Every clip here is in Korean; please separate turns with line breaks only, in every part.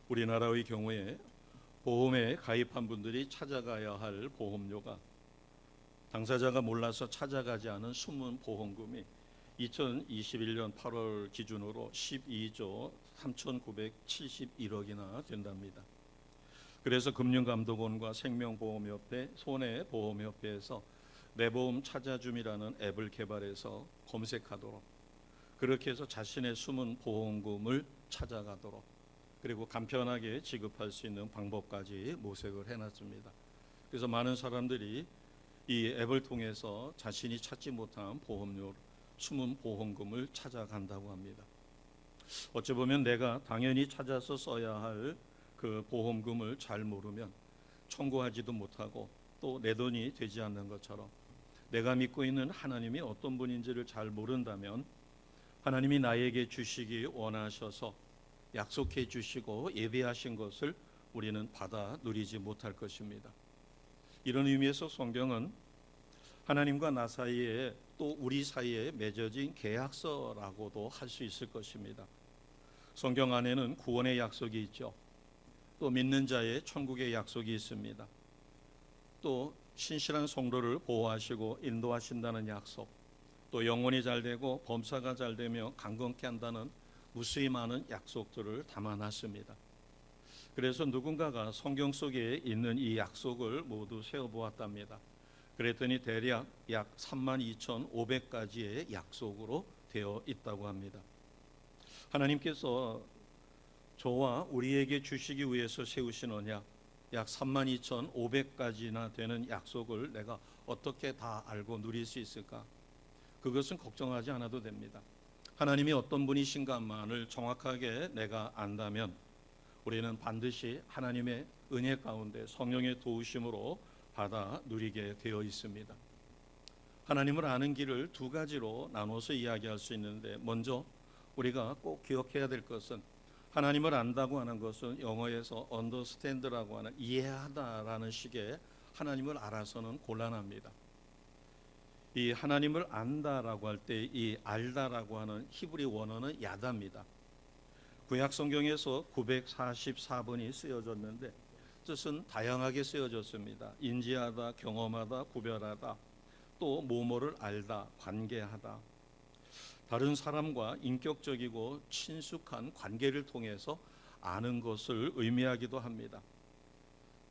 우리나라의 경우에 보험에 가입한 분들이 찾아가야 할 보험료가 당사자가 몰라서 찾아가지 않은 숨은 보험금이 2021년 8월 기준으로 12조 3,971억이나 된답니다. 그래서 금융감독원과 생명보험협회, 손해보험협회에서 내보험 찾아줌이라는 앱을 개발해서 검색하도록, 그렇게 해서 자신의 숨은 보험금을 찾아가도록, 그리고 간편하게 지급할 수 있는 방법까지 모색을 해놨습니다. 그래서 많은 사람들이 이 앱을 통해서 자신이 찾지 못한 보험료, 숨은 보험금을 찾아간다고 합니다. 어찌 보면 내가 당연히 찾아서 써야 할 그 보험금을 잘 모르면 청구하지도 못하고 또 내 돈이 되지 않는 것처럼, 내가 믿고 있는 하나님이 어떤 분인지를 잘 모른다면 하나님이 나에게 주시기 원하셔서 약속해 주시고 예비하신 것을 우리는 받아 누리지 못할 것입니다. 이런 의미에서 성경은 하나님과 나 사이에, 또 우리 사이에 맺어진 계약서라고도 할 수 있을 것입니다. 성경 안에는 구원의 약속이 있죠. 또 믿는 자의 천국의 약속이 있습니다. 또 신실한 성도를 보호하시고 인도하신다는 약속, 또 영혼이 잘되고 범사가 잘되며 강건케 한다는 무수히 많은 약속들을 담아놨습니다. 그래서 누군가가 성경 속에 있는 이 약속을 모두 세어보았답니다. 그랬더니 대략 약 32,500가지의 약속으로 되어 있다고 합니다. 하나님께서 저와 우리에게 주시기 위해서 세우신 언약, 약 32,500가지나 되는 약속을 내가 어떻게 다 알고 누릴 수 있을까? 그것은 걱정하지 않아도 됩니다. 하나님이 어떤 분이신가만을 정확하게 내가 안다면 우리는 반드시 하나님의 은혜 가운데 성령의 도우심으로 받아 누리게 되어 있습니다. 하나님을 아는 길을 두 가지로 나눠서 이야기할 수 있는데, 먼저 우리가 꼭 기억해야 될 것은, 하나님을 안다고 하는 것은 영어에서 understand라고 하는 이해하다라는 식의 하나님을 알아서는 곤란합니다. 이 하나님을 안다라고 할 때 이 알다라고 하는 히브리 원어는 야다입니다. 구약 성경에서 944번이 쓰여졌는데 뜻은 다양하게 쓰여졌습니다. 인지하다, 경험하다, 구별하다, 또 뭐뭐를 알다, 관계하다, 다른 사람과 인격적이고 친숙한 관계를 통해서 아는 것을 의미하기도 합니다.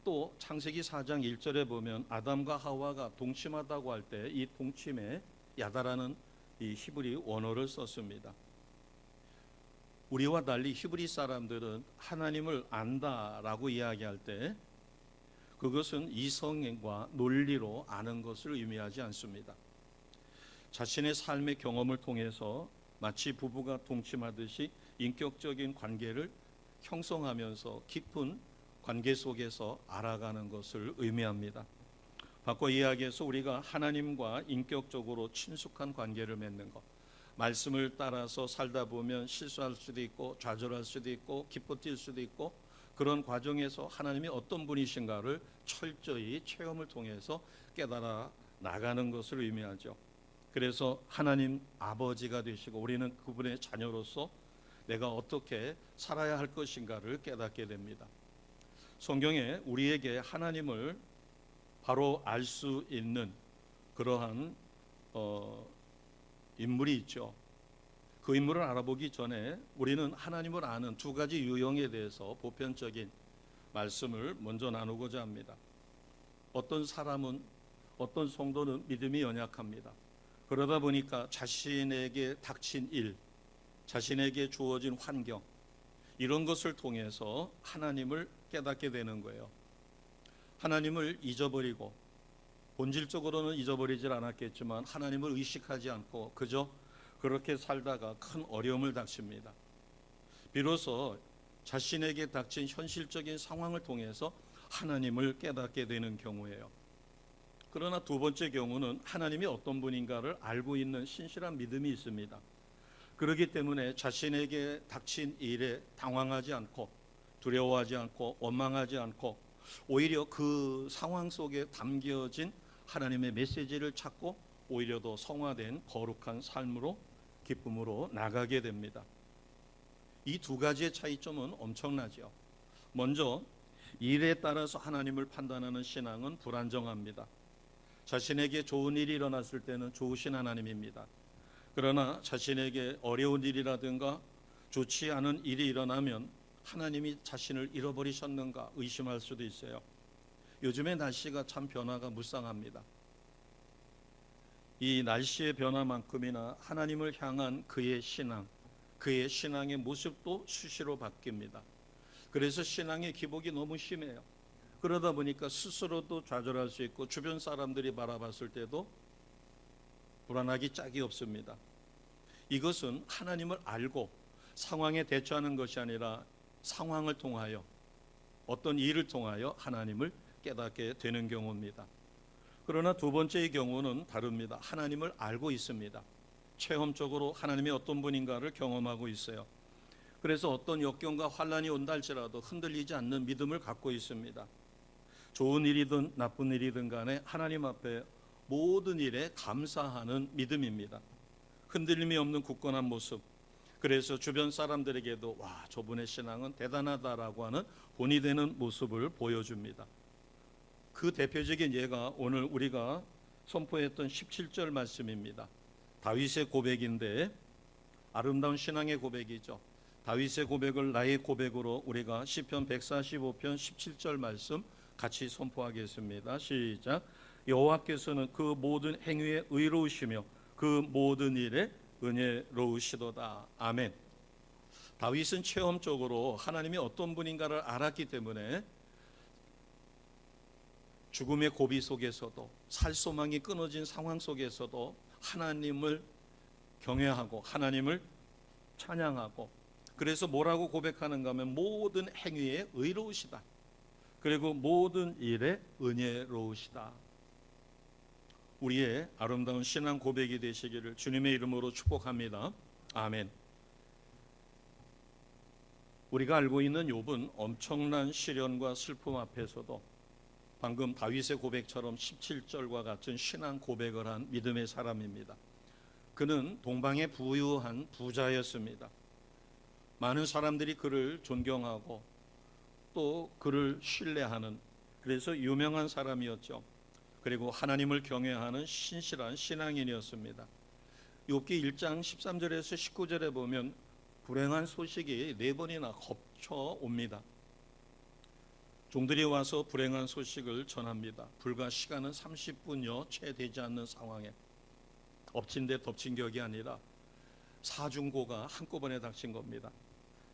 또 창세기 4장 1절에 보면 아담과 하와가 동침하다고 할 때 이 동침에 야다라는 이 히브리 원어를 썼습니다. 우리와 달리 히브리 사람들은 하나님을 안다라고 이야기할 때 그것은 이성과 논리로 아는 것을 의미하지 않습니다. 자신의 삶의 경험을 통해서 마치 부부가 동침하듯이 인격적인 관계를 형성하면서 깊은 관계 속에서 알아가는 것을 의미합니다. 바꿔 이야기해서 우리가 하나님과 인격적으로 친숙한 관계를 맺는 것, 말씀을 따라서 살다 보면 실수할 수도 있고 좌절할 수도 있고 기뻐뛸 수도 있고, 그런 과정에서 하나님이 어떤 분이신가를 철저히 체험을 통해서 깨달아 나가는 것을 의미하죠. 그래서 하나님 아버지가 되시고 우리는 그분의 자녀로서 내가 어떻게 살아야 할 것인가를 깨닫게 됩니다. 성경에 우리에게 하나님을 바로 알 수 있는 그러한 인물이 있죠. 그 인물을 알아보기 전에 우리는 하나님을 아는 두 가지 유형에 대해서 보편적인 말씀을 먼저 나누고자 합니다. 어떤 사람은, 어떤 성도는 믿음이 연약합니다. 그러다 보니까 자신에게 닥친 일, 자신에게 주어진 환경, 이런 것을 통해서 하나님을 깨닫게 되는 거예요. 하나님을 잊어버리고, 본질적으로는 잊어버리질 않았겠지만 하나님을 의식하지 않고 그저 그렇게 살다가 큰 어려움을 닥칩니다. 비로소 자신에게 닥친 현실적인 상황을 통해서 하나님을 깨닫게 되는 경우예요. 그러나 두 번째 경우는 하나님이 어떤 분인가를 알고 있는 신실한 믿음이 있습니다. 그렇기 때문에 자신에게 닥친 일에 당황하지 않고 두려워하지 않고 원망하지 않고 오히려 그 상황 속에 담겨진 하나님의 메시지를 찾고 오히려 더 성화된 거룩한 삶으로, 기쁨으로 나가게 됩니다. 이 두 가지의 차이점은 엄청나죠. 먼저 일에 따라서 하나님을 판단하는 신앙은 불안정합니다. 자신에게 좋은 일이 일어났을 때는 좋으신 하나님입니다. 그러나 자신에게 어려운 일이라든가 좋지 않은 일이 일어나면 하나님이 자신을 잃어버리셨는가 의심할 수도 있어요. 요즘의 날씨가 참 변화가 무쌍합니다. 이 날씨의 변화만큼이나 하나님을 향한 그의 신앙, 그의 신앙의 모습도 수시로 바뀝니다. 그래서 신앙의 기복이 너무 심해요. 그러다 보니까 스스로도 좌절할 수 있고 주변 사람들이 바라봤을 때도 불안하기 짝이 없습니다. 이것은 하나님을 알고 상황에 대처하는 것이 아니라 상황을 통하여 어떤 일을 통하여 하나님을 깨닫게 되는 경우입니다. 그러나 두 번째의 경우는 다릅니다. 하나님을 알고 있습니다. 체험적으로 하나님이 어떤 분인가를 경험하고 있어요. 그래서 어떤 역경과 환난이 온다 할지라도 흔들리지 않는 믿음을 갖고 있습니다. 좋은 일이든 나쁜 일이든 간에 하나님 앞에 모든 일에 감사하는 믿음입니다. 흔들림이 없는 굳건한 모습. 그래서 주변 사람들에게도 와, 저분의 신앙은 대단하다라고 하는 본이 되는 모습을 보여줍니다. 그 대표적인 예가 오늘 우리가 선포했던 17절 말씀입니다. 다윗의 고백인데 아름다운 신앙의 고백이죠. 다윗의 고백을 나의 고백으로 우리가 시편 145편 17절 말씀 같이 선포하겠습니다. 시작. 여호와께서는 그 모든 행위에 의로우시며 그 모든 일에 은혜로우시도다. 아멘. 다윗은 체험적으로 하나님이 어떤 분인가를 알았기 때문에 죽음의 고비 속에서도 살 소망이 끊어진 상황 속에서도 하나님을 경외하고 하나님을 찬양하고, 그래서 뭐라고 고백하는가 하면 모든 행위에 의로우시다. 그리고 모든 일에 은혜로우시다. 우리의 아름다운 신앙 고백이 되시기를 주님의 이름으로 축복합니다. 아멘. 우리가 알고 있는 욥은 엄청난 시련과 슬픔 앞에서도 방금 다윗의 고백처럼 17절과 같은 신앙 고백을 한 믿음의 사람입니다. 그는 동방의 부유한 부자였습니다. 많은 사람들이 그를 존경하고 또 그를 신뢰하는, 그래서 유명한 사람이었죠. 그리고 하나님을 경외하는 신실한 신앙인이었습니다. 욥기 1장 13절에서 19절에 보면 불행한 소식이 4번이나 겹쳐 옵니다. 종들이 와서 불행한 소식을 전합니다. 불과 시간은 30분여 채 되지 않는 상황에 엎친 데 덮친 격이 아니라 사중고가 한꺼번에 닥친 겁니다.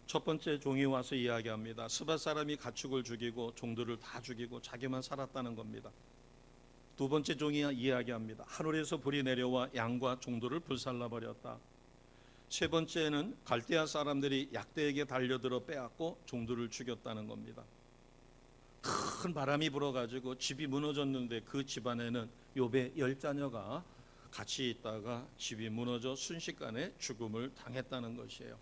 첫 번째 종이 와서 이야기합니다. 스바 사람이 가축을 죽이고 종들을 다 죽이고 자기만 살았다는 겁니다. 두 번째 종이 이야기합니다. 하늘에서 불이 내려와 양과 종들을 불살라버렸다. 세 번째는 갈대아 사람들이 약대에게 달려들어 빼앗고 종들을 죽였다는 겁니다. 큰 바람이 불어가지고 집이 무너졌는데 그 집안에는 욥의 10자녀가 같이 있다가 집이 무너져 순식간에 죽음을 당했다는 것이에요.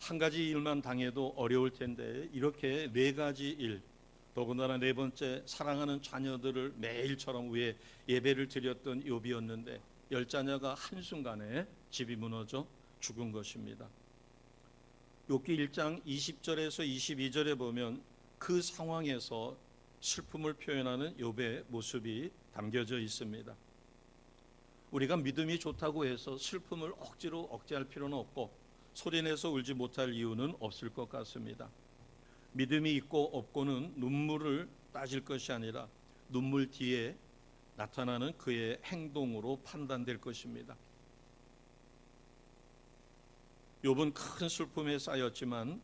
한 가지 일만 당해도 어려울 텐데 이렇게 4가지 일, 더군다나 4번째 사랑하는 자녀들을 매일처럼 위해 예배를 드렸던 욥이었는데 10자녀가 한순간에 집이 무너져 죽은 것입니다. 욥기 1장 20절에서 22절에 보면 그 상황에서 슬픔을 표현하는 욥의 모습이 담겨져 있습니다. 우리가 믿음이 좋다고 해서 슬픔을 억지로 억제할 필요는 없고 소리내서 울지 못할 이유는 없을 것 같습니다. 믿음이 있고 없고는 눈물을 따질 것이 아니라 눈물 뒤에 나타나는 그의 행동으로 판단될 것입니다. 욥은 큰 슬픔에 쌓였지만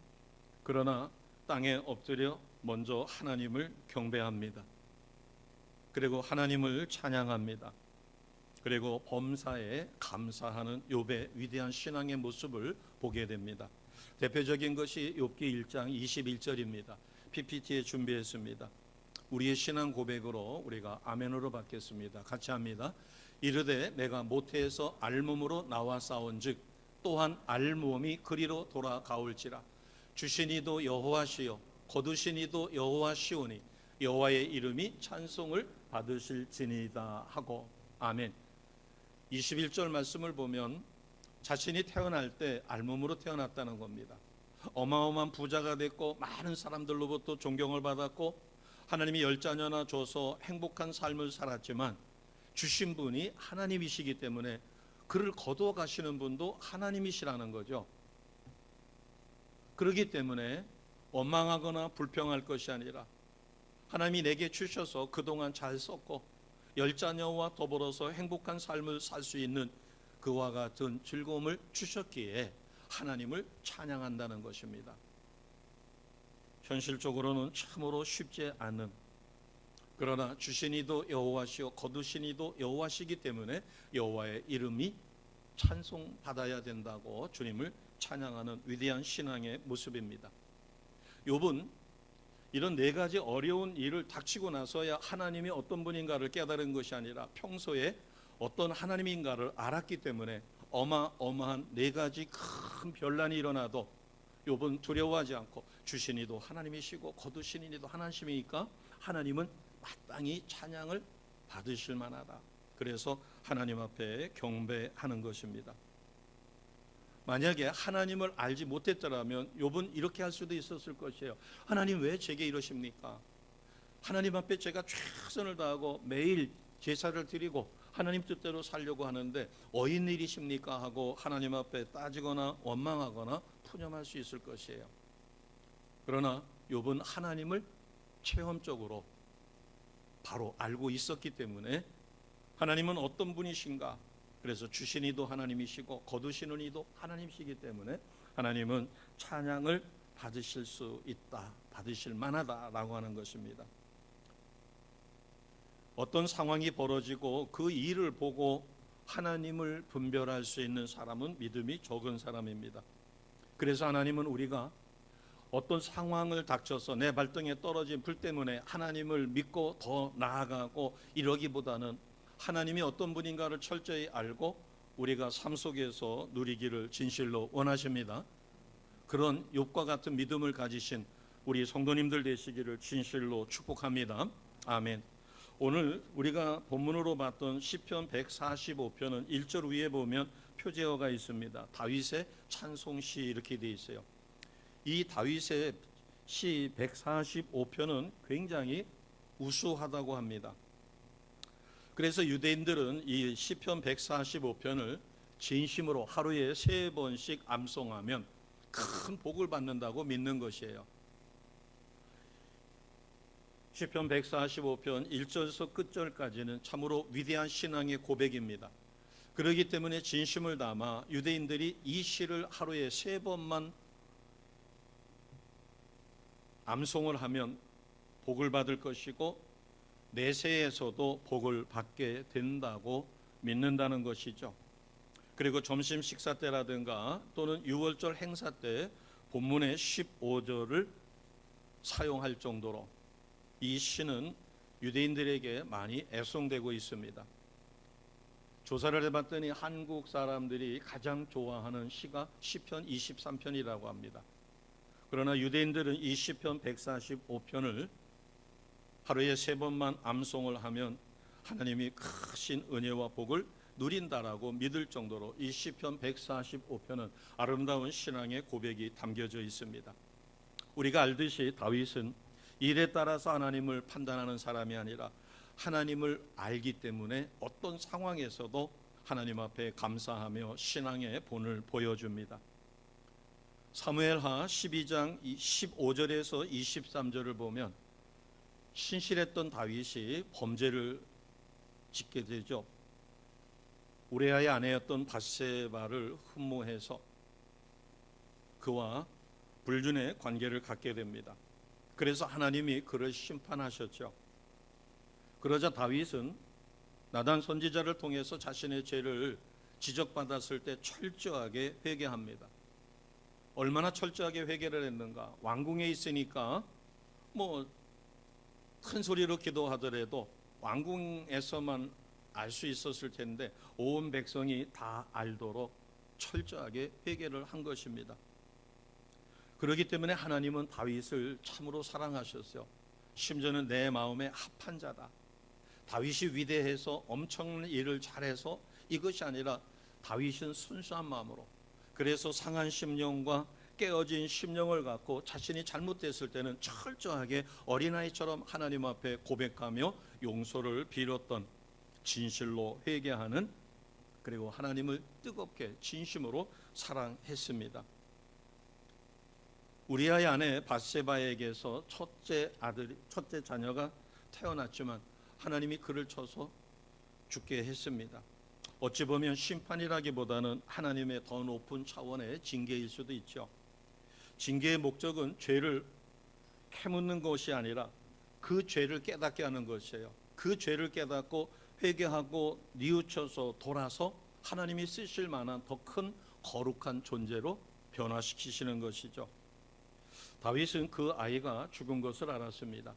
그러나 땅에 엎드려 먼저 하나님을 경배합니다. 그리고 하나님을 찬양합니다. 그리고 범사에 감사하는 욥의 위대한 신앙의 모습을 보게 됩니다. 대표적인 것이 욥기 1장 21절입니다. PPT에 준비했습니다. 우리의 신앙 고백으로 우리가 아멘으로 받겠습니다. 같이 합니다. 이르되 내가 모태에서 알몸으로 나와 싸운즉 또한 알몸이 그리로 돌아가올지라. 주신 이도 여호와시요 거두신 이도 여호와시오니 여호와의 이름이 찬송을 받으실지니이다 하고. 아멘. 21절 말씀을 보면 자신이 태어날 때 알몸으로 태어났다는 겁니다. 어마어마한 부자가 됐고 많은 사람들로부터 존경을 받았고 하나님이 10자녀나 줘서 행복한 삶을 살았지만 주신 분이 하나님이시기 때문에 그를 거두어 가시는 분도 하나님이시라는 거죠. 그렇기 때문에 원망하거나 불평할 것이 아니라 하나님이 내게 주셔서 그동안 잘 썼고 10자녀와 더불어서 행복한 삶을 살 수 있는 그와 같은 즐거움을 주셨기에 하나님을 찬양한다는 것입니다. 현실적으로는 참으로 쉽지 않은, 그러나 주신 이도 여호와시요 거두신 이도 여호와시기 때문에 여호와의 이름이 찬송받아야 된다고 주님을 찬양하는 위대한 신앙의 모습입니다. 욥은 이런 네 가지 어려운 일을 닥치고 나서야 하나님이 어떤 분인가를 깨달은 것이 아니라 평소에 어떤 하나님인가를 알았기 때문에 어마어마한 네 가지 큰 변란이 일어나도 욥은 두려워하지 않고 주신 이도 하나님이시고 거두신 이도 하나님이니까 하나님은 마땅히 찬양을 받으실 만하다. 그래서 하나님 앞에 경배하는 것입니다. 만약에 하나님을 알지 못했더라면 욥은 이렇게 할 수도 있었을 것이에요. 하나님 왜 제게 이러십니까? 하나님 앞에 제가 최선을 다하고 매일 제사를 드리고 하나님 뜻대로 살려고 하는데 어인 일이십니까? 하고 하나님 앞에 따지거나 원망하거나 푸념할 수 있을 것이에요. 그러나 욥은 하나님을 체험적으로 바로 알고 있었기 때문에 하나님은 어떤 분이신가? 그래서 주신 이도 하나님이시고 거두시는 이도 하나님이시기 때문에 하나님은 찬양을 받으실 수 있다, 받으실 만하다라고 하는 것입니다. 어떤 상황이 벌어지고 그 일을 보고 하나님을 분별할 수 있는 사람은 믿음이 적은 사람입니다. 그래서 하나님은 우리가 어떤 상황을 닥쳐서 내 발등에 떨어진 불 때문에 하나님을 믿고 더 나아가고 이러기보다는 하나님이 어떤 분인가를 철저히 알고 우리가 삶 속에서 누리기를 진실로 원하십니다. 그런 욥과 같은 믿음을 가지신 우리 성도님들 되시기를 진실로 축복합니다. 아멘. 오늘 우리가 본문으로 봤던 시편 145편은 1절 위에 보면 표제어가 있습니다. 다윗의 찬송시 이렇게 되어 있어요. 이 다윗의 시 145편은 굉장히 우수하다고 합니다. 그래서 유대인들은 이 시편 145편을 진심으로 하루에 3번씩 암송하면 큰 복을 받는다고 믿는 것이에요. 시편 145편 1절에서 끝절까지는 참으로 위대한 신앙의 고백입니다. 그렇기 때문에 진심을 담아 유대인들이 이 시를 하루에 3번만 암송을 하면 복을 받을 것이고 내세에서도 복을 받게 된다고 믿는다는 것이죠. 그리고 점심 식사 때라든가 또는 유월절 행사 때 본문의 15절을 사용할 정도로 이 시는 유대인들에게 많이 애송되고 있습니다. 조사를 해봤더니 한국 사람들이 가장 좋아하는 시가 시편 23편이라고 합니다. 그러나 유대인들은 이 시편 145편을 하루에 3번만 암송을 하면 하나님이 크신 은혜와 복을 누린다라고 믿을 정도로 이 시편 145편은 아름다운 신앙의 고백이 담겨져 있습니다. 우리가 알듯이 다윗은 일에 따라서 하나님을 판단하는 사람이 아니라 하나님을 알기 때문에 어떤 상황에서도 하나님 앞에 감사하며 신앙의 본을 보여줍니다. 사무엘하 12장 15절에서 23절을 보면 신실했던 다윗이 범죄를 짓게 되죠. 우리아의 아내였던 밧세바를 흠모해서 그와 불륜의 관계를 갖게 됩니다. 그래서 하나님이 그를 심판하셨죠. 그러자 다윗은 나단 선지자를 통해서 자신의 죄를 지적받았을 때 철저하게 회개합니다. 얼마나 철저하게 회개를 했는가? 왕궁에 있으니까 큰 소리로 기도하더라도 왕궁에서만 알 수 있었을 텐데 온 백성이 다 알도록 철저하게 회개를 한 것입니다. 그렇기 때문에 하나님은 다윗을 참으로 사랑하셨어요. 심지어는 내 마음에 합한 자다. 다윗이 위대해서 엄청난 일을 잘해서 이것이 아니라 다윗은 순수한 마음으로, 그래서 상한 심령과 깨어진 심령을 갖고 자신이 잘못됐을 때는 철저하게 어린아이처럼 하나님 앞에 고백하며 용서를 빌었던, 진실로 회개하는, 그리고 하나님을 뜨겁게 진심으로 사랑했습니다. 우리아의 아내 밧세바에게서 첫째 자녀가 태어났지만 하나님이 그를 쳐서 죽게 했습니다. 어찌 보면 심판이라기보다는 하나님의 더 높은 차원의 징계일 수도 있죠. 징계의 목적은 죄를 캐묻는 것이 아니라 그 죄를 깨닫게 하는 것이에요. 그 죄를 깨닫고 회개하고 뉘우쳐서 돌아서 하나님이 쓰실 만한 더 큰 거룩한 존재로 변화시키시는 것이죠. 다윗은 그 아이가 죽은 것을 알았습니다.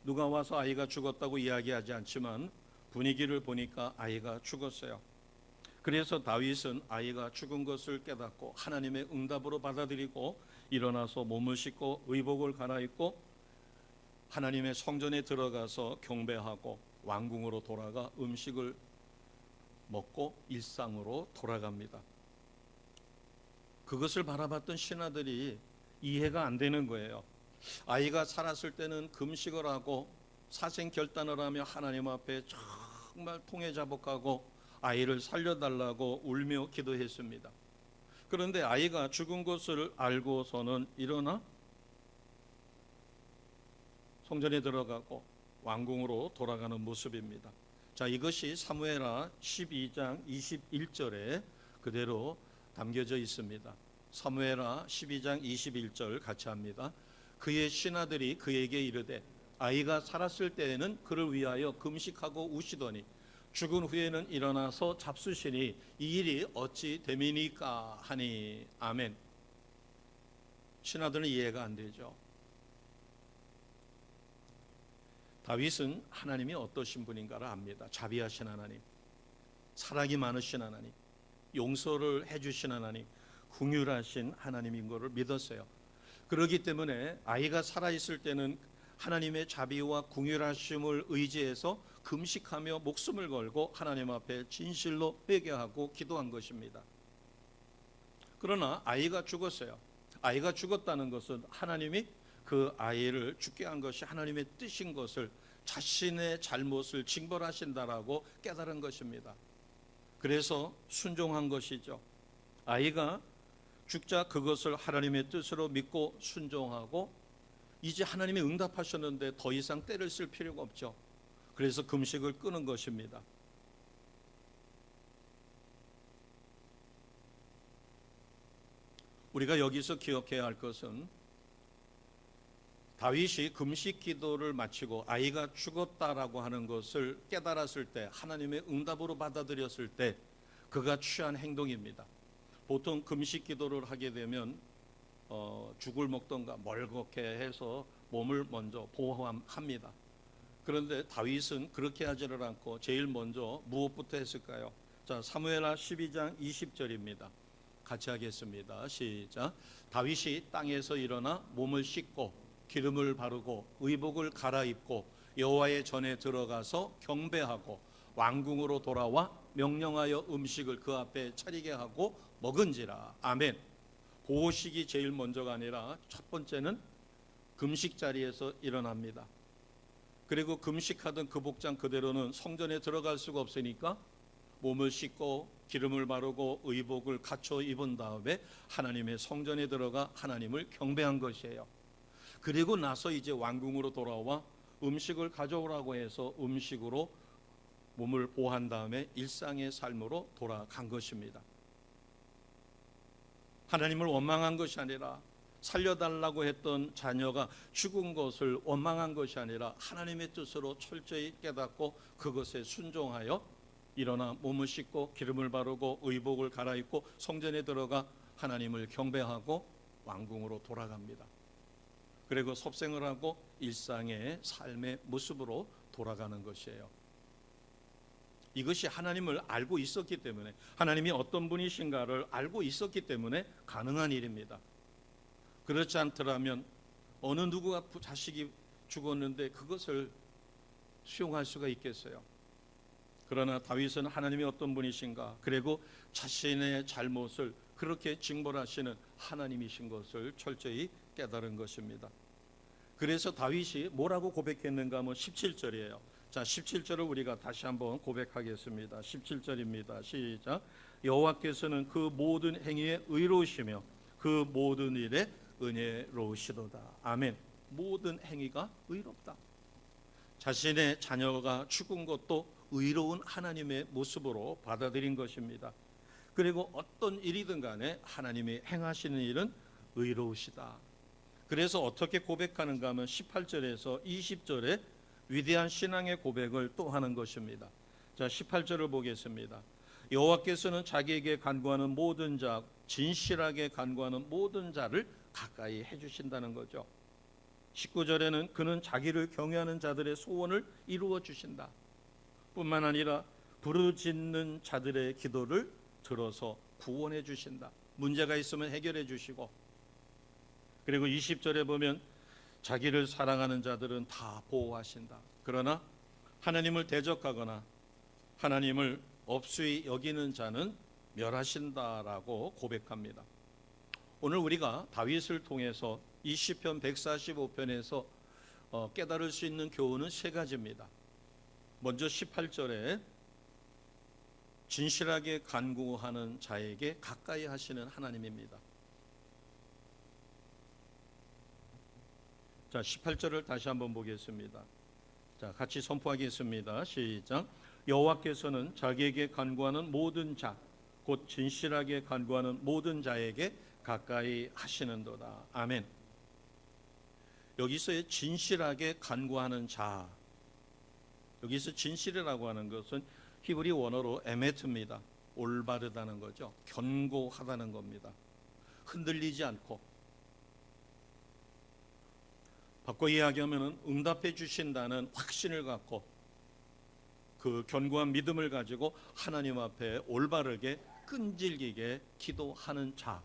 누가 와서 아이가 죽었다고 이야기하지 않지만 분위기를 보니까 아이가 죽었어요. 그래서 다윗은 아이가 죽은 것을 깨닫고 하나님의 응답으로 받아들이고 일어나서 몸을 씻고 의복을 갈아입고 하나님의 성전에 들어가서 경배하고 왕궁으로 돌아가 음식을 먹고 일상으로 돌아갑니다. 그것을 바라봤던 신하들이 이해가 안 되는 거예요. 아이가 살았을 때는 금식을 하고 사생결단을 하며 하나님 앞에 정말 통회자복하고 아이를 살려달라고 울며 기도했습니다. 그런데 아이가 죽은 것을 알고서는 일어나 성전에 들어가고 왕궁으로 돌아가는 모습입니다. 자, 이것이 사무엘하 12장 21절에 그대로 담겨져 있습니다. 사무엘하 12장 21절 같이 합니다. 그의 신하들이 그에게 이르되 아이가 살았을 때에는 그를 위하여 금식하고 우시더니 죽은 후에는 일어나서 잡수시니 이 일이 어찌 됨이니까 하니. 아멘. 신하들은 이해가 안 되죠. 다윗은 하나님이 어떠신 분인가를 압니다. 자비하신 하나님, 사랑이 많으신 하나님, 용서를 해주신 하나님, 긍휼하신 하나님인 것을 믿었어요. 그렇기 때문에 아이가 살아있을 때는 하나님의 자비와 긍휼하심을 의지해서 금식하며 목숨을 걸고 하나님 앞에 진실로 회개하고 기도한 것입니다. 그러나 아이가 죽었어요. 아이가 죽었다는 것은 하나님이 그 아이를 죽게 한 것이 하나님의 뜻인 것을, 자신의 잘못을 징벌하신다라고 깨달은 것입니다. 그래서 순종한 것이죠. 아이가 죽자 그것을 하나님의 뜻으로 믿고 순종하고 이제 하나님이 응답하셨는데 더 이상 때를 쓸 필요가 없죠. 그래서 금식을 끊은 것입니다. 우리가 여기서 기억해야 할 것은 다윗이 금식 기도를 마치고 아이가 죽었다라고 하는 것을 깨달았을 때, 하나님의 응답으로 받아들였을 때 그가 취한 행동입니다. 보통 금식 기도를 하게 되면 죽을 먹던가 멀겋게 해서 몸을 먼저 보호합니다. 그런데 다윗은 그렇게 하지를 않고 제일 먼저 무엇부터 했을까요? 자, 사무엘하 12장 20절입니다. 같이 하겠습니다. 시작. 다윗이 땅에서 일어나 몸을 씻고 기름을 바르고 의복을 갈아입고 여호와의 전에 들어가서 경배하고 왕궁으로 돌아와 명령하여 음식을 그 앞에 차리게 하고 먹은지라. 아멘. 보호식이 제일 먼저가 아니라 첫 번째는 금식 자리에서 일어납니다. 그리고 금식하던 그 복장 그대로는 성전에 들어갈 수가 없으니까 몸을 씻고 기름을 바르고 의복을 갖춰 입은 다음에 하나님의 성전에 들어가 하나님을 경배한 것이에요. 그리고 나서 이제 왕궁으로 돌아와 음식을 가져오라고 해서 음식으로 몸을 보호한 다음에 일상의 삶으로 돌아간 것입니다. 하나님을 원망한 것이 아니라, 살려달라고 했던 자녀가 죽은 것을 원망한 것이 아니라 하나님의 뜻으로 철저히 깨닫고 그것에 순종하여 일어나 몸을 씻고 기름을 바르고 의복을 갈아입고 성전에 들어가 하나님을 경배하고 왕궁으로 돌아갑니다. 그리고 섭생을 하고 일상의 삶의 모습으로 돌아가는 것이에요. 이것이 하나님을 알고 있었기 때문에, 하나님이 어떤 분이신가를 알고 있었기 때문에 가능한 일입니다. 그렇지 않더라면 어느 누구가 자식이 죽었는데 그것을 수용할 수가 있겠어요? 그러나 다윗은 하나님이 어떤 분이신가, 그리고 자신의 잘못을 그렇게 징벌하시는 하나님이신 것을 철저히 깨달은 것입니다. 그래서 다윗이 뭐라고 고백했는가 하면 17절이에요. 자, 17절을 우리가 다시 한번 고백하겠습니다. 17절입니다. 시작. 여호와께서는 그 모든 행위에 의로우시며 그 모든 일에 은혜로우시도다. 아멘. 모든 행위가 의롭다. 자신의 자녀가 죽은 것도 의로운 하나님의 모습으로 받아들인 것입니다. 그리고 어떤 일이든 간에 하나님이 행하시는 일은 의로우시다. 그래서 어떻게 고백하는가 하면 18절에서 20절에 위대한 신앙의 고백을 또 하는 것입니다. 자, 18절을 보겠습니다. 여호와께서는 자기에게 간구하는 모든 자, 진실하게 간구하는 모든 자를 가까이 해주신다는 거죠. 19절에는 그는 자기를 경외하는 자들의 소원을 이루어 주신다. 뿐만 아니라 부르짖는 자들의 기도를 들어서 구원해 주신다. 문제가 있으면 해결해 주시고, 그리고 20절에 보면 자기를 사랑하는 자들은 다 보호하신다. 그러나 하나님을 대적하거나 하나님을 업수히 여기는 자는 멸하신다라고 고백합니다. 오늘 우리가 다윗을 통해서 이 시편 145편에서 깨달을 수 있는 교훈은 세 가지입니다. 먼저 18절에 진실하게 간구하는 자에게 가까이 하시는 하나님입니다. 자, 18절을 다시 한번 보겠습니다. 자, 같이 선포하겠습니다. 시작. 여호와께서는 자기에게 간구하는 모든 자, 곧 진실하게 간구하는 모든 자에게 가까이 하시는도다. 아멘. 여기서의 진실하게 간구하는 자, 여기서 진실이라고 하는 것은 히브리 원어로 에메트입니다. 올바르다는 거죠. 견고하다는 겁니다. 흔들리지 않고, 바꿔 이야기하면 응답해 주신다는 확신을 갖고 그 견고한 믿음을 가지고 하나님 앞에 올바르게 끈질기게 기도하는 자,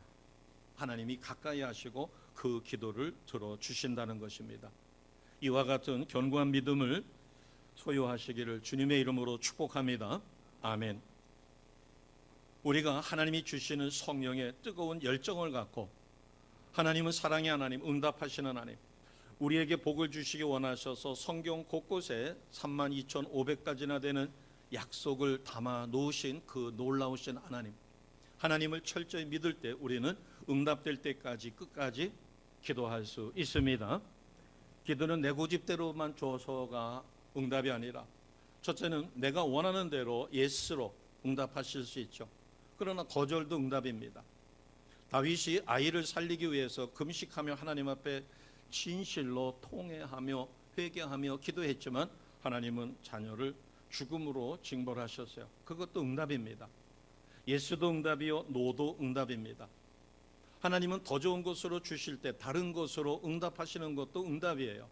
하나님이 가까이 하시고 그 기도를 들어주신다는 것입니다. 이와 같은 견고한 믿음을 소유하시기를 주님의 이름으로 축복합니다. 아멘. 우리가 하나님이 주시는 성령의 뜨거운 열정을 갖고, 하나님은 사랑의 하나님, 응답하시는 하나님, 우리에게 복을 주시기 원하셔서 성경 곳곳에 32,500가지나 되는 약속을 담아 놓으신 그 놀라우신 하나님, 하나님을 철저히 믿을 때 우리는 응답될 때까지 끝까지 기도할 수 있습니다. 기도는 내 고집대로만 줘서가 응답이 아니라, 첫째는 내가 원하는 대로 예스로 응답하실 수 있죠. 그러나 거절도 응답입니다. 다윗이 아이를 살리기 위해서 금식하며 하나님 앞에 진실로 통회하며 회개하며 기도했지만 하나님은 자녀를 죽음으로 징벌하셨어요. 그것도 응답입니다. 예스도 응답이요, 노도 응답입니다. 하나님은 더 좋은 것으로 주실 때 다른 것으로 응답하시는 것도 응답이에요.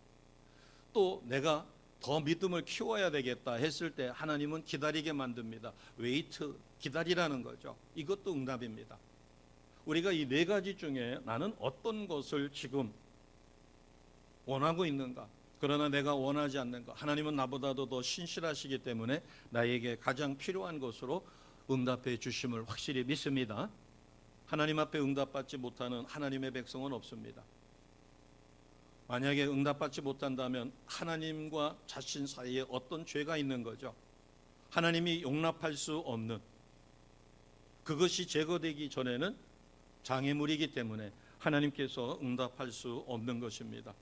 또 내가 더 믿음을 키워야 되겠다 했을 때 하나님은 기다리게 만듭니다. 웨이트, 기다리라는 거죠. 이것도 응답입니다. 우리가 이 네 가지 중에 나는 어떤 것을 지금 원하고 있는가, 그러나 내가 원하지 않는 것, 하나님은 나보다도 더 신실하시기 때문에 나에게 가장 필요한 것으로 응답해 주심을 확실히 믿습니다. 하나님 앞에 응답받지 못하는 하나님의 백성은 없습니다. 만약에 응답받지 못한다면 하나님과 자신 사이에 어떤 죄가 있는 거죠. 하나님이 용납할 수 없는, 그것이 제거되기 전에는 장애물이기 때문에 하나님께서 응답할 수 없는 것입니다.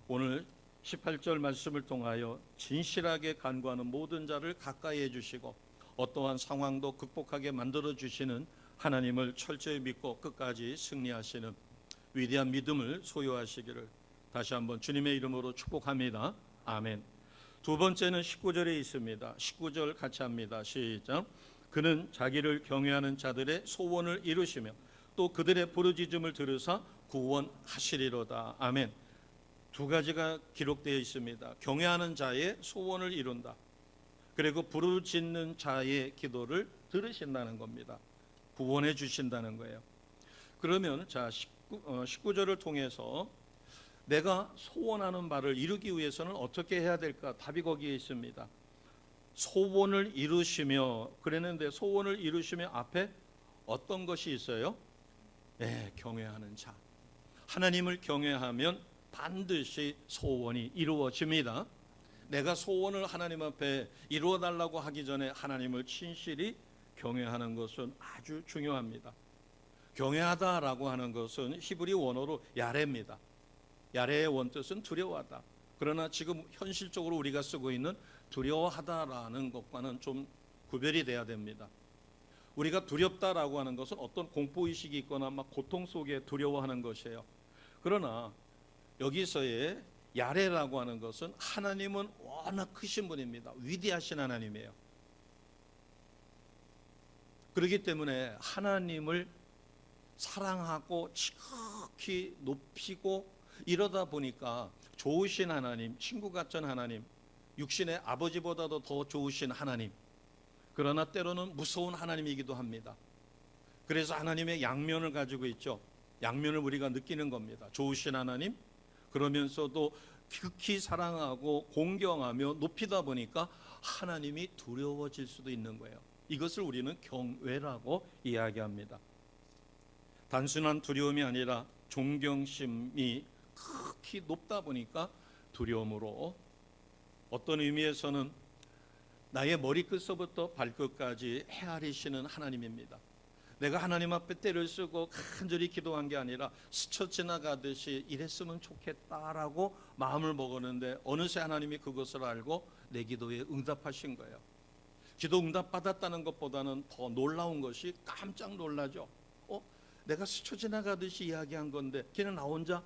오늘 18절 말씀을 통하여 진실하게 간구하는 모든 자를 가까이 해주시고 어떠한 상황도 극복하게 만들어주시는 하나님을 철저히 믿고 끝까지 승리하시는 위대한 믿음을 소유하시기를 다시 한번 주님의 이름으로 축복합니다. 아멘. 두 번째는 19절에 있습니다. 19절 같이 합니다. 시작. 그는 자기를 경외하는 자들의 소원을 이루시며 또 그들의 부르짖음을 들으사 구원하시리로다. 아멘. 두 가지가 기록되어 있습니다. 경외하는 자의 소원을 이룬다. 그리고 부르짖는 자의 기도를 들으신다는 겁니다. 구원해 주신다는 거예요. 그러면 자 19절을 통해서 내가 소원하는 바를 이루기 위해서는 어떻게 해야 될까? 답이 거기에 있습니다. 소원을 이루시며 그랬는데 소원을 이루시며 앞에 어떤 것이 있어요? 네, 경외하는 자. 하나님을 경외하면 반드시 소원이 이루어집니다. 내가 소원을 하나님 앞에 이루어 달라고 하기 전에 하나님을 진실이 경외하는 것은 아주 중요합니다. 경외하다라고 하는 것은 히브리 원어로 야레입니다. 야레의 원뜻은 두려워하다. 그러나 지금 현실적으로 우리가 쓰고 있는 두려워하다라는 것과는 좀 구별이 돼야 됩니다. 우리가 두렵다라고 하는 것은 어떤 공포의식이 있거나 막 고통 속에 두려워하는 것이에요. 그러나 여기서의 야레라고 하는 것은 하나님은 워낙 크신 분입니다. 위대하신 하나님이에요. 그렇기 때문에 하나님을 사랑하고 지극히 높이고 이러다 보니까 좋으신 하나님, 친구 같은 하나님, 육신의 아버지보다도 더 좋으신 하나님, 그러나 때로는 무서운 하나님이기도 합니다. 그래서 하나님의 양면을 가지고 있죠. 양면을 우리가 느끼는 겁니다. 좋으신 하나님, 그러면서도 극히 사랑하고 공경하며 높이다 보니까 하나님이 두려워질 수도 있는 거예요. 이것을 우리는 경외라고 이야기합니다. 단순한 두려움이 아니라 존경심이 극히 높다 보니까 두려움으로, 어떤 의미에서는 나의 머리끝서부터 발끝까지 헤아리시는 하나님입니다. 내가 하나님 앞에 때를 쓰고 간절히 기도한 게 아니라 스쳐 지나가듯이 이랬으면 좋겠다라고 마음을 먹었는데 어느새 하나님이 그것을 알고 내 기도에 응답하신 거예요. 기도 응답 받았다는 것보다는 더 놀라운 것이 깜짝 놀라죠. 내가 스쳐 지나가듯이 이야기한 건데 걔는 나 혼자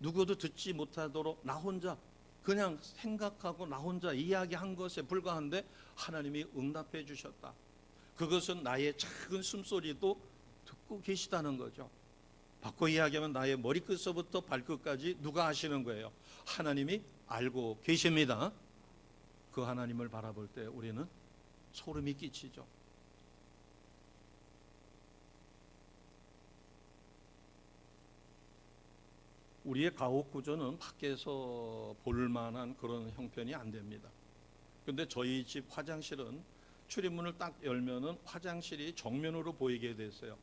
누구도 듣지 못하도록 나 혼자 그냥 생각하고 나 혼자 이야기한 것에 불과한데 하나님이 응답해 주셨다. 그것은 나의 작은 숨소리도 듣고 계시다는 거죠. 바꿔 이야기하면 나의 머리끝서부터 발끝까지 누가 아시는 거예요? 하나님이 알고 계십니다. 그 하나님을 바라볼 때 우리는 소름이 끼치죠. 우리의 가옥 구조는 밖에서 볼 만한 그런 형편이 안 됩니다. 근데 저희 집 화장실은 출입문을 딱 열면은 화장실이 정면으로 보이게 됐어요.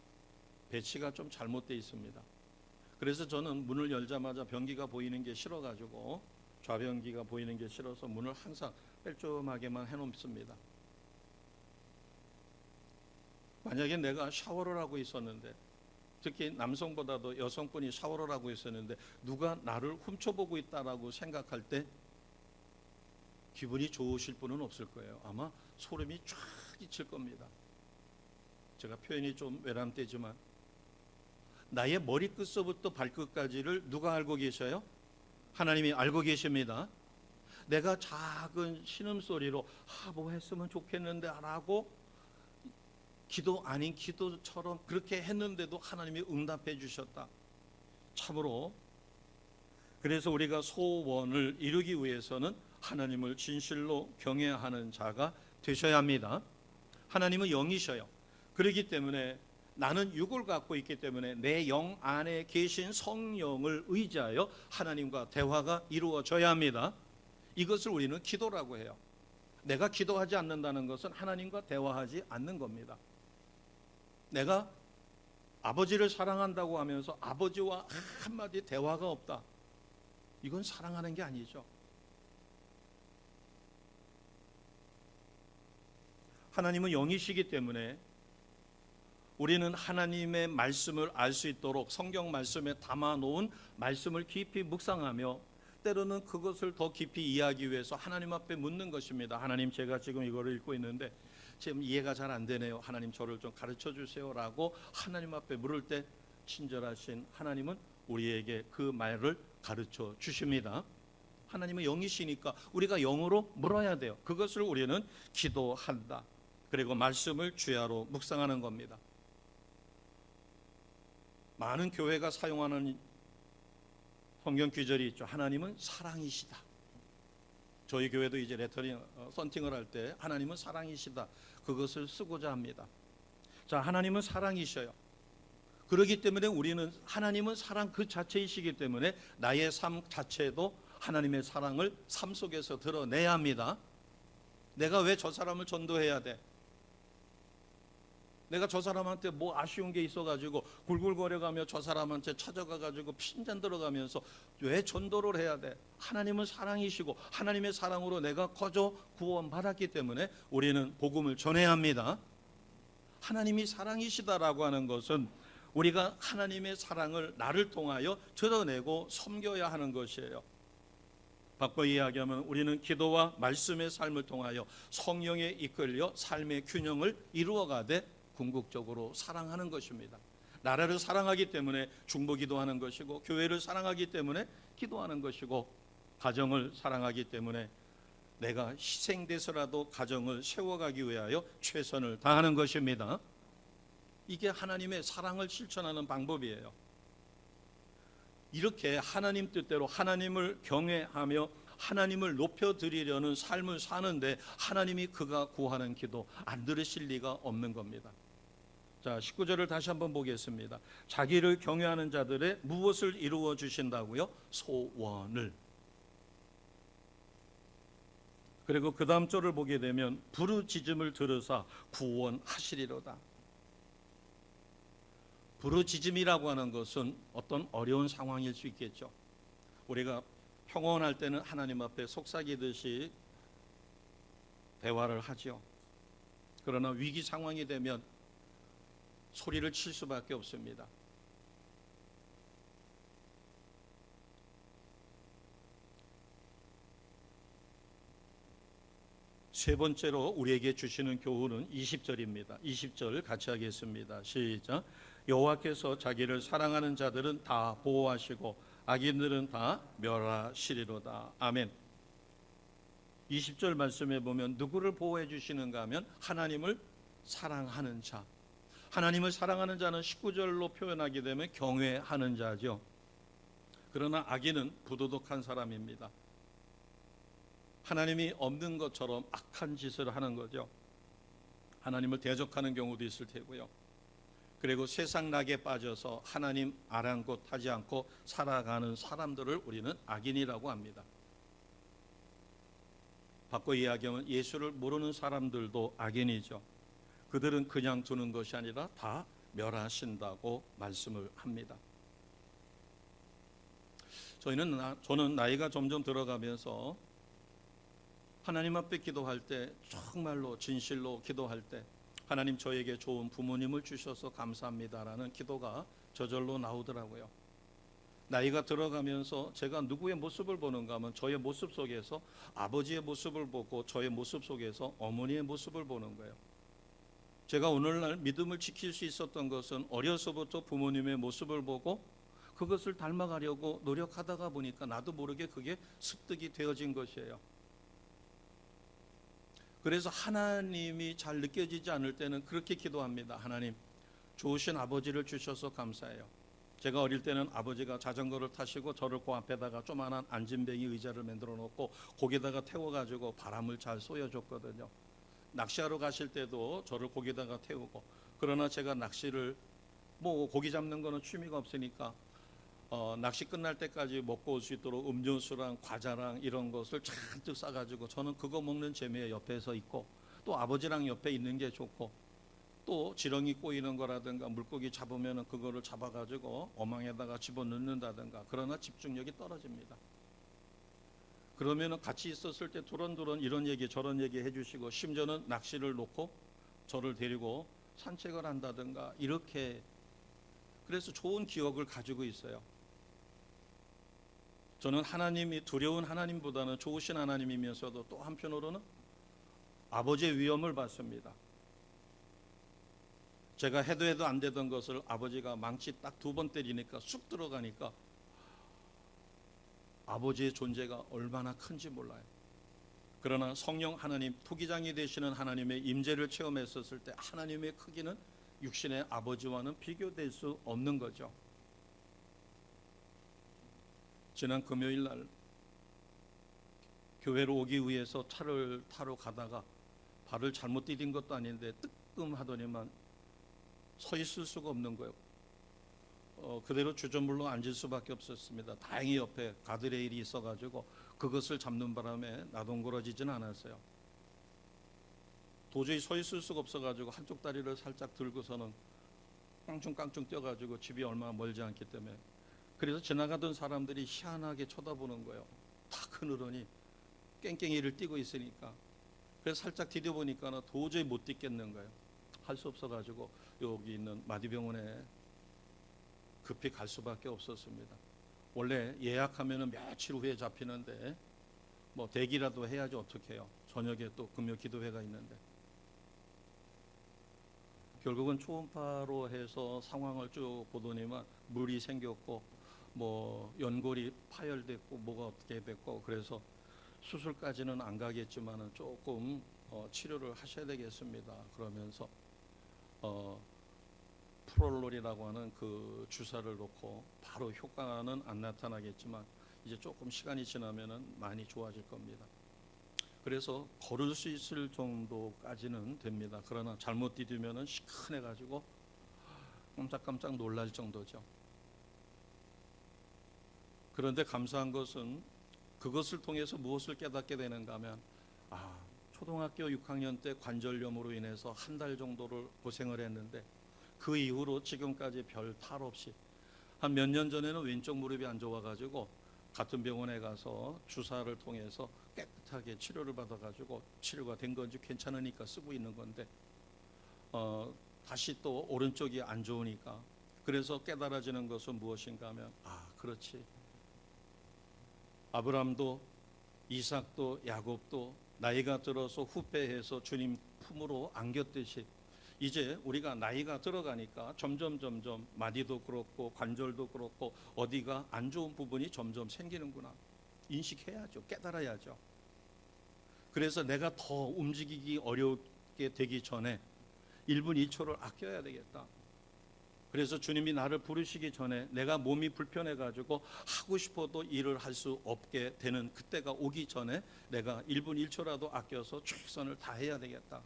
배치가 좀 잘못되어 있습니다. 그래서 저는 문을 열자마자 변기가 보이는 게 싫어가지고, 좌변기가 보이는 게 싫어서 문을 항상 뺄끔하게만 해놓습니다. 만약에 내가 샤워를 하고 있었는데, 특히 남성보다도 여성분이 샤워를 하고 있었는데 누가 나를 훔쳐보고 있다라고 생각할 때 기분이 좋으실 분은 없을 거예요. 아마 소름이 쫙 끼칠 겁니다. 제가 표현이 좀 외람되지만 나의 머리끝서부터 발끝까지를 누가 알고 계셔요? 하나님이 알고 계십니다. 내가 작은 신음소리로 뭐 했으면 좋겠는데 라고 기도 아닌 기도처럼 그렇게 했는데도 하나님이 응답해 주셨다. 참으로 그래서 우리가 소원을 이루기 위해서는 하나님을 진실로 경외하는 자가 되셔야 합니다. 하나님은 영이셔요. 그렇기 때문에 나는 육을 갖고 있기 때문에 내 영 안에 계신 성령을 의지하여 하나님과 대화가 이루어져야 합니다. 이것을 우리는 기도라고 해요. 내가 기도하지 않는다는 것은 하나님과 대화하지 않는 겁니다. 내가 아버지를 사랑한다고 하면서 아버지와 한마디 대화가 없다. 이건 사랑하는 게 아니죠. 하나님은 영이시기 때문에 우리는 하나님의 말씀을 알 수 있도록 성경 말씀에 담아놓은 말씀을 깊이 묵상하며 때로는 그것을 더 깊이 이해하기 위해서 하나님 앞에 묻는 것입니다. 하나님, 제가 지금 이거를 읽고 있는데 지금 이해가 잘 안 되네요. 하나님, 저를 좀 가르쳐 주세요라고 하나님 앞에 물을 때 친절하신 하나님은 우리에게 그 말을 가르쳐 주십니다. 하나님은 영이시니까 우리가 영으로 물어야 돼요. 그것을 우리는 기도한다. 그리고 말씀을 주야로 묵상하는 겁니다. 많은 교회가 사용하는 성경 구절이 있죠. 하나님은 사랑이시다. 저희 교회도 이제 레터링 썬팅을 할 때 하나님은 사랑이시다, 그것을 쓰고자 합니다. 자, 하나님은 사랑이셔요. 그렇기 때문에 우리는 하나님은 사랑 그 자체이시기 때문에 나의 삶 자체도 하나님의 사랑을 삶 속에서 드러내야 합니다. 내가 왜 저 사람을 전도해야 돼? 내가 저 사람한테 뭐 아쉬운 게 있어가지고 굴굴거려가며 저 사람한테 찾아가가지고 핀잔 들어가면서 왜 전도를 해야 돼? 하나님은 사랑이시고 하나님의 사랑으로 내가 거저 구원받았기 때문에 우리는 복음을 전해야 합니다. 하나님이 사랑이시다라고 하는 것은 우리가 하나님의 사랑을 나를 통하여 드러내고 섬겨야 하는 것이에요. 바꿔 이야기하면 우리는 기도와 말씀의 삶을 통하여 성령에 이끌려 삶의 균형을 이루어가되 궁극적으로 사랑하는 것입니다. 나라를 사랑하기 때문에 중보기도하는 것이고, 교회를 사랑하기 때문에 기도하는 것이고, 가정을 사랑하기 때문에 내가 희생돼서라도 가정을 세워가기 위하여 최선을 다하는 것입니다. 이게 하나님의 사랑을 실천하는 방법이에요. 이렇게 하나님 뜻대로 하나님을 경외하며 하나님을 높여드리려는 삶을 사는데 하나님이 그가 구하는 기도 안 들으실 리가 없는 겁니다. 자, 19절을 다시 한번 보겠습니다. 자기를 경외하는 자들의 무엇을 이루어 주신다고요? 소원을. 그리고 그 다음 절을 보게 되면 부르짖음을 들으사 구원하시리로다. 부르짖음이라고 하는 것은 어떤 어려운 상황일 수 있겠죠. 우리가 평온할 때는 하나님 앞에 속삭이듯이 대화를 하죠. 그러나 위기 상황이 되면 소리를 칠 수밖에 없습니다. 세 번째로 우리에게 주시는 교훈은 20절입니다. 20절 같이 하겠습니다. 시작. 여호와께서 자기를 사랑하는 자들은 다 보호하시고 악인들은 다 멸하시리로다. 아멘. 20절 말씀에 보면 누구를 보호해 주시는가 하면 하나님을 사랑하는 자. 하나님을 사랑하는 자는 19절로 표현하게 되면 경외하는 자죠. 그러나 악인은 부도덕한 사람입니다. 하나님이 없는 것처럼 악한 짓을 하는 거죠. 하나님을 대적하는 경우도 있을 테고요. 그리고 세상 낙에 빠져서 하나님 아랑곳하지 않고 살아가는 사람들을 우리는 악인이라고 합니다. 바꿔 이야기하면 예수를 모르는 사람들도 악인이죠. 그들은 그냥 두는 것이 아니라 다 멸하신다고 말씀을 합니다. 저는 나이가 점점 들어가면서 하나님 앞에 기도할 때, 정말로 진실로 기도할 때 하나님 저에게 좋은 부모님을 주셔서 감사합니다라는 기도가 저절로 나오더라고요. 나이가 들어가면서 제가 누구의 모습을 보는가 하면 저의 모습 속에서 아버지의 모습을 보고 저의 모습 속에서 어머니의 모습을 보는 거예요. 제가 오늘날 믿음을 지킬 수 있었던 것은 어려서부터 부모님의 모습을 보고 그것을 닮아가려고 노력하다가 보니까 나도 모르게 그게 습득이 되어진 것이에요. 그래서 하나님이 잘 느껴지지 않을 때는 그렇게 기도합니다. 하나님, 좋으신 아버지를 주셔서 감사해요. 제가 어릴 때는 아버지가 자전거를 타시고 저를 그 앞에다가 조그만한 앉은뱅이 의자를 만들어 놓고 거기다가 태워가지고 바람을 잘 쏘여줬거든요. 낚시하러 가실 때도 저를 거기다가 태우고, 그러나 제가 낚시를 고기 잡는 거는 취미가 없으니까 낚시 끝날 때까지 먹고 올 수 있도록 음료수랑 과자랑 이런 것을 잔뜩 싸가지고 저는 그거 먹는 재미에 옆에서 있고, 또 아버지랑 옆에 있는 게 좋고, 또 지렁이 꼬이는 거라든가 물고기 잡으면 그거를 잡아가지고 어망에다가 집어넣는다든가. 그러나 집중력이 떨어집니다. 그러면 같이 있었을 때 두런두런 이런 얘기 저런 얘기 해주시고, 심지어는 낚시를 놓고 저를 데리고 산책을 한다든가 이렇게, 그래서 좋은 기억을 가지고 있어요. 저는 하나님이 두려운 하나님보다는 좋으신 하나님이면서도 또 한편으로는 아버지의 위엄을 받습니다. 제가 해도 안 되던 것을 아버지가 망치 딱 2번 때리니까 쑥 들어가니까 아버지의 존재가 얼마나 큰지 몰라요. 그러나 성령 하나님, 투기장이 되시는 하나님의 임재를 체험했었을 때 하나님의 크기는 육신의 아버지와는 비교될 수 없는 거죠. 지난 금요일 날 교회로 오기 위해서 차를 타러 가다가 발을 잘못 디딘 것도 아닌데 뜨끔하더니만 서 있을 수가 없는 거예요. 그대로 주저물러 앉을 수밖에 없었습니다. 다행히 옆에 가드레일이 있어가지고 그것을 잡는 바람에 나동거러지진 않았어요. 도저히 서 있을 수가 없어가지고 한쪽 다리를 살짝 들고서는 깡충깡충 뛰어가지고 집이 얼마 멀지 않기 때문에, 그래서 지나가던 사람들이 희한하게 쳐다보는 거예요. 다 큰 어른이 깽깽이를 뛰고 있으니까. 그래서 살짝 디뎌보니까 도저히 못 뛰겠는 거예요. 할 수 없어가지고 여기 있는 마디병원에 급히 갈 수밖에 없었습니다. 원래 예약하면 며칠 후에 잡히는데 뭐 대기라도 해야지 어떻게 해요. 저녁에 또 금요 기도회가 있는데, 결국은 초음파로 해서 상황을 쭉 보더니만 물이 생겼고 뭐 연골이 파열됐고 뭐가 어떻게 됐고, 그래서 수술까지는 안 가겠지만은 조금 치료를 하셔야 되겠습니다. 그러면서 프롤롤이라고 하는 그 주사를 놓고 바로 효과는 안 나타나겠지만 이제 조금 시간이 지나면은 많이 좋아질 겁니다. 그래서 걸을 수 있을 정도까지는 됩니다. 그러나 잘못 디디면은 시큰해가지고 깜짝깜짝 놀랄 정도죠. 그런데 감사한 것은 그것을 통해서 무엇을 깨닫게 되는가 하면, 초등학교 6학년 때 관절염으로 인해서 한 달 정도를 고생을 했는데 그 이후로 지금까지 별 탈 없이, 한 몇 년 전에는 왼쪽 무릎이 안 좋아가지고 같은 병원에 가서 주사를 통해서 깨끗하게 치료를 받아가지고 치료가 된 건지 괜찮으니까 쓰고 있는 건데, 다시 또 오른쪽이 안 좋으니까, 그래서 깨달아지는 것은 무엇인가 하면, 그렇지, 아브람도 이삭도 야곱도 나이가 들어서 후패해서 주님 품으로 안겼듯이 이제 우리가 나이가 들어가니까 점점 마디도 그렇고 관절도 그렇고 어디가 안 좋은 부분이 점점 생기는구나. 인식해야죠. 깨달아야죠. 그래서 내가 더 움직이기 어렵게 되기 전에 1분 1초를 아껴야 되겠다. 그래서 주님이 나를 부르시기 전에 내가 몸이 불편해가지고 하고 싶어도 일을 할 수 없게 되는 그때가 오기 전에 내가 1분 1초라도 아껴서 최선을 다해야 되겠다.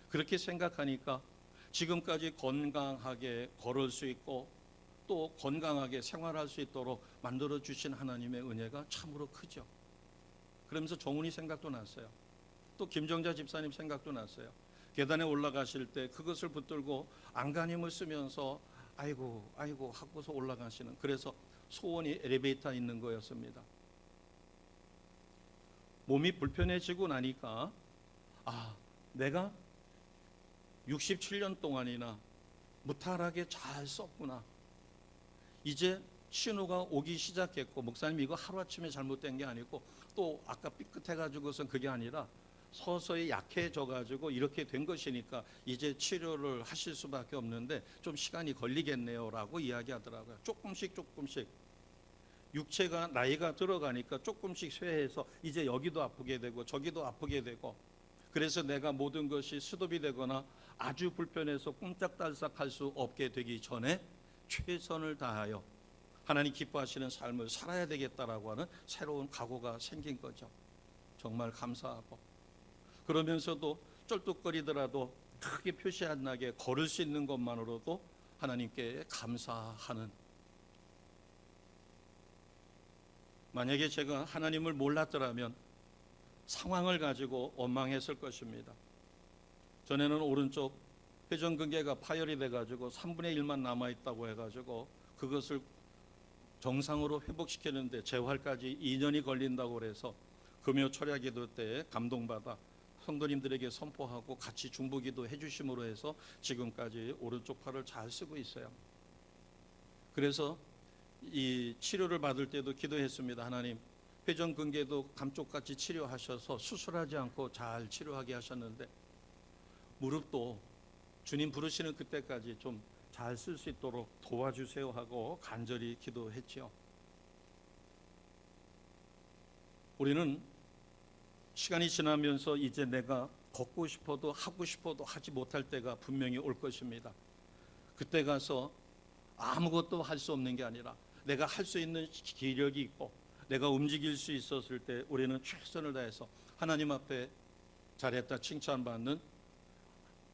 그렇게 생각하니까 지금까지 건강하게 걸을 수 있고 또 건강하게 생활할 수 있도록 만들어 주신 하나님의 은혜가 참으로 크죠. 그러면서 정훈이 생각도 났어요. 또 김정자 집사님 생각도 났어요. 계단에 올라가실 때 그것을 붙들고 안간힘을 쓰면서 아이고 하고서 올라가시는, 그래서 소원이 엘리베이터 있는 거였습니다. 몸이 불편해지고 나니까 내가 67년 동안이나 무탈하게 잘 썼구나. 이제 신호가 오기 시작했고, 목사님 이거 하루아침에 잘못된 게 아니고 또 아까 삐끗해가지고선 그게 아니라 서서히 약해져가지고 이렇게 된 것이니까 이제 치료를 하실 수밖에 없는데 좀 시간이 걸리겠네요 라고 이야기하더라고요. 조금씩 육체가 나이가 들어가니까 조금씩 쇠해서 이제 여기도 아프게 되고 저기도 아프게 되고, 그래서 내가 모든 것이 스톱이 되거나 아주 불편해서 꼼짝달싹 할 수 없게 되기 전에 최선을 다하여 하나님 기뻐하시는 삶을 살아야 되겠다라고 하는 새로운 각오가 생긴 거죠. 정말 감사하고, 그러면서도 쩔뚝거리더라도 크게 표시 안 나게 걸을 수 있는 것만으로도 하나님께 감사하는, 만약에 제가 하나님을 몰랐더라면 상황을 가지고 원망했을 것입니다. 전에는 오른쪽 회전근개가 파열이 돼가지고 3분의 1만 남아있다고 해가지고 그것을 정상으로 회복시키는데 재활까지 2년이 걸린다고 해서 금요 철야기도 때 감동받아 성도님들에게 선포하고 같이 중보기도 해주심으로 해서 지금까지 오른쪽 팔을 잘 쓰고 있어요. 그래서 이 치료를 받을 때도 기도했습니다. 하나님, 회전근개도 감쪽같이 치료하셔서 수술하지 않고 잘 치료하게 하셨는데 무릎도 주님 부르시는 그때까지 좀 잘 쓸 수 있도록 도와주세요 하고 간절히 기도했죠. 우리는 시간이 지나면서 이제 내가 걷고 싶어도 하고 싶어도 하지 못할 때가 분명히 올 것입니다. 그때 가서 아무것도 할 수 없는 게 아니라 내가 할 수 있는 기력이 있고 내가 움직일 수 있었을 때 우리는 최선을 다해서 하나님 앞에 잘했다 칭찬받는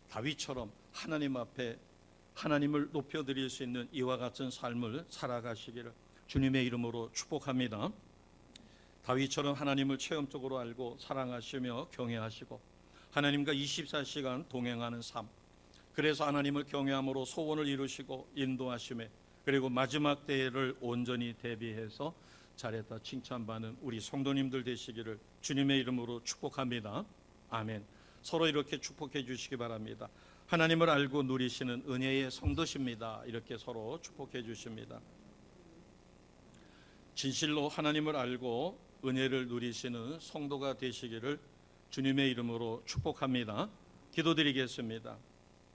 다윗처럼 하나님 앞에 하나님을 높여드릴 수 있는 이와 같은 삶을 살아가시기를 주님의 이름으로 축복합니다. 다윗처럼 하나님을 체험적으로 알고 사랑하시며 경외하시고 하나님과 24시간 동행하는 삶, 그래서 하나님을 경외함으로 소원을 이루시고 인도하심에, 그리고 마지막 때를 온전히 대비해서 잘했다 칭찬받는 우리 성도님들 되시기를 주님의 이름으로 축복합니다. 아멘. 서로 이렇게 축복해 주시기 바랍니다. 하나님을 알고 누리시는 은혜의 성도십니다. 이렇게 서로 축복해 주십니다. 진실로 하나님을 알고 은혜를 누리시는 성도가 되시기를 주님의 이름으로 축복합니다. 기도드리겠습니다.